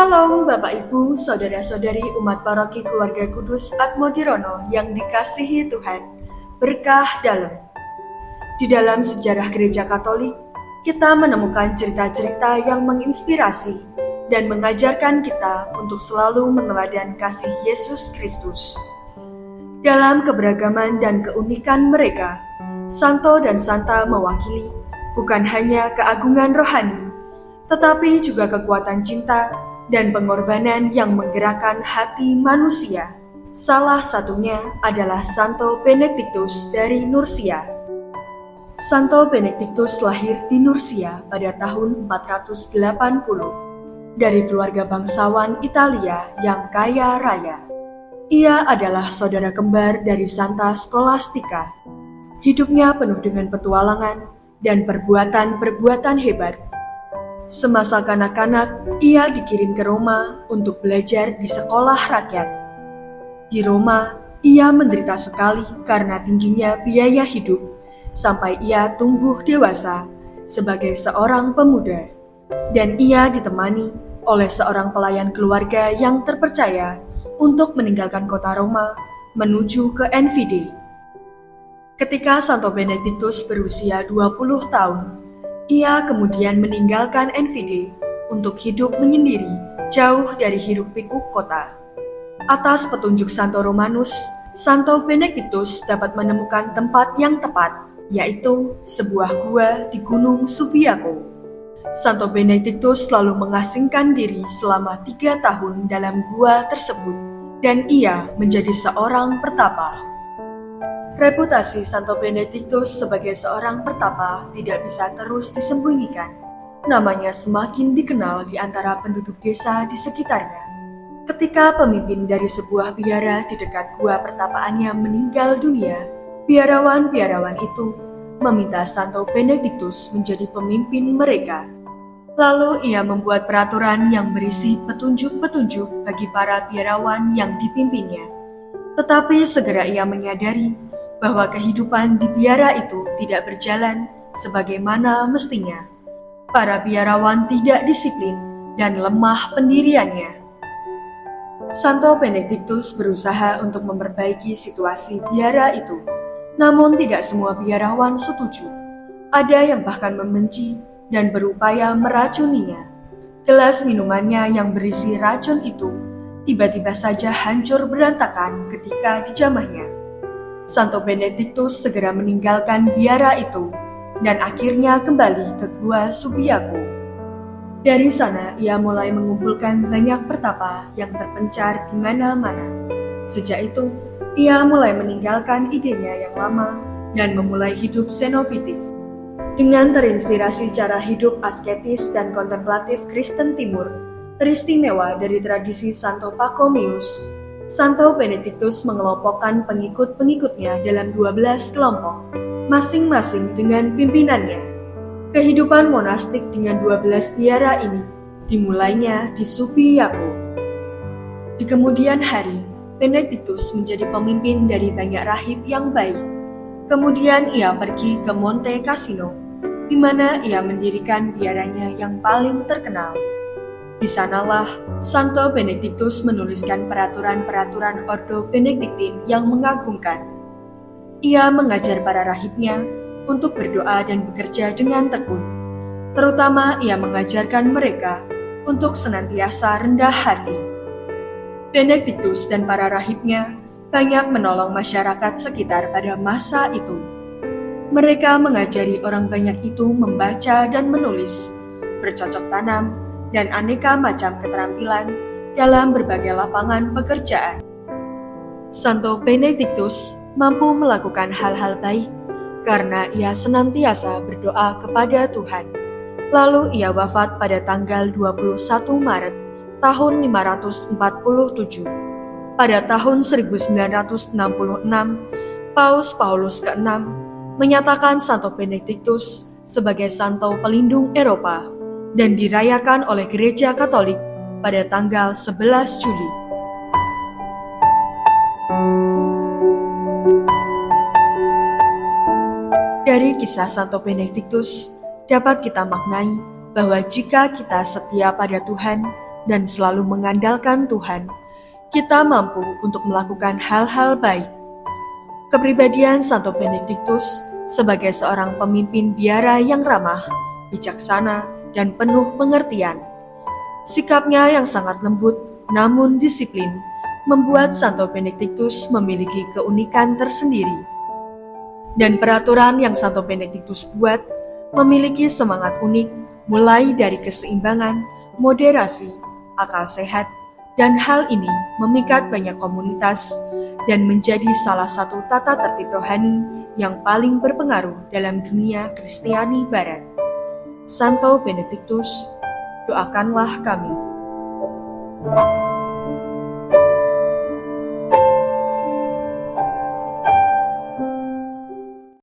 Shalom Bapak Ibu, Saudara-saudari umat paroki Keluarga Kudus Atmodirono yang dikasihi Tuhan. Berkah dalam. Di dalam sejarah gereja Katolik, kita menemukan cerita-cerita yang menginspirasi dan mengajarkan kita untuk selalu meneladan kasih Yesus Kristus. Dalam keberagaman dan keunikan mereka, Santo dan Santa mewakili bukan hanya keagungan rohani, tetapi juga kekuatan cinta dan pengorbanan yang menggerakkan hati manusia. Salah satunya adalah Santo Benediktus dari Nursia. Santo Benediktus lahir di Nursia pada tahun 480 dari keluarga bangsawan Italia yang kaya raya. Ia adalah saudara kembar dari Santa Scholastica. Hidupnya penuh dengan petualangan dan perbuatan-perbuatan hebat. Semasa kanak-kanak, ia dikirim ke Roma untuk belajar di sekolah rakyat. Di Roma, ia menderita sekali karena tingginya biaya hidup, sampai ia tumbuh dewasa sebagai seorang pemuda. Dan ia ditemani oleh seorang pelayan keluarga yang terpercaya untuk meninggalkan kota Roma menuju ke Envide. Ketika Santo Benediktus berusia 20 tahun, ia kemudian meninggalkan Envide untuk hidup menyendiri jauh dari hiruk-pikuk kota. Atas petunjuk Santo Romanus, Santo Benediktus dapat menemukan tempat yang tepat, yaitu sebuah gua di Gunung Subiaco. Santo Benediktus selalu mengasingkan diri selama 3 tahun dalam gua tersebut, dan ia menjadi seorang pertapa. Reputasi Santo Benediktus sebagai seorang pertapa tidak bisa terus disembunyikan. Namanya semakin dikenal di antara penduduk desa di sekitarnya. Ketika pemimpin dari sebuah biara di dekat gua pertapaannya meninggal dunia, biarawan-biarawan itu meminta Santo Benediktus menjadi pemimpin mereka. Lalu ia membuat peraturan yang berisi petunjuk-petunjuk bagi para biarawan yang dipimpinnya. Tetapi segera ia menyadari bahwa kehidupan di biara itu tidak berjalan sebagaimana mestinya. Para biarawan tidak disiplin dan lemah pendiriannya. Santo Benediktus berusaha untuk memperbaiki situasi biara itu, namun tidak semua biarawan setuju. Ada yang bahkan membenci dan berupaya meracuninya. Gelas minumannya yang berisi racun itu tiba-tiba saja hancur berantakan ketika dijamahnya. Santo Benediktus segera meninggalkan biara itu dan akhirnya kembali ke Gua Subiaco. Dari sana ia mulai mengumpulkan banyak pertapa yang terpencar di mana-mana. Sejak itu, ia mulai meninggalkan idenya yang lama dan memulai hidup xenopitik. Dengan terinspirasi cara hidup asketis dan kontemplatif Kristen Timur, teristimewa dari tradisi Santo Pachomius, Santo Benediktus mengelompokkan pengikut-pengikutnya dalam 12 kelompok, masing-masing dengan pimpinannya. Kehidupan monastik dengan 12 biara ini dimulainya di Subiaco. Di kemudian hari, Benediktus menjadi pemimpin dari banyak rahib yang baik. Kemudian ia pergi ke Monte Cassino, di mana ia mendirikan biaranya yang paling terkenal. Di sanalah Santo Benediktus menuliskan peraturan-peraturan Ordo Benediktin yang mengagumkan. Ia mengajar para rahibnya untuk berdoa dan bekerja dengan tekun. Terutama ia mengajarkan mereka untuk senantiasa rendah hati. Benediktus dan para rahibnya banyak menolong masyarakat sekitar pada masa itu. Mereka mengajari orang banyak itu membaca dan menulis, bercocok tanam, dan aneka macam keterampilan dalam berbagai lapangan pekerjaan. Santo Benediktus mampu melakukan hal-hal baik karena ia senantiasa berdoa kepada Tuhan. Lalu ia wafat pada tanggal 21 Maret tahun 547. Pada tahun 1966, Paus Paulus ke-6 menyatakan Santo Benediktus sebagai Santo Pelindung Eropa dan dirayakan oleh Gereja Katolik pada tanggal 11 Juli. Dari kisah Santo Benediktus dapat kita maknai bahwa jika kita setia pada Tuhan, dan selalu mengandalkan Tuhan, kita mampu untuk melakukan hal-hal baik. Kepribadian Santo Benediktus sebagai seorang pemimpin biara yang ramah, bijaksana, dan penuh pengertian. Sikapnya yang sangat lembut namun disiplin membuat Santo Benediktus memiliki keunikan tersendiri. Dan peraturan yang Santo Benediktus buat memiliki semangat unik, mulai dari keseimbangan, moderasi, akal sehat, dan hal ini memikat banyak komunitas dan menjadi salah satu tata tertib rohani yang paling berpengaruh dalam dunia Kristiani Barat. Santo Benediktus, doakanlah kami.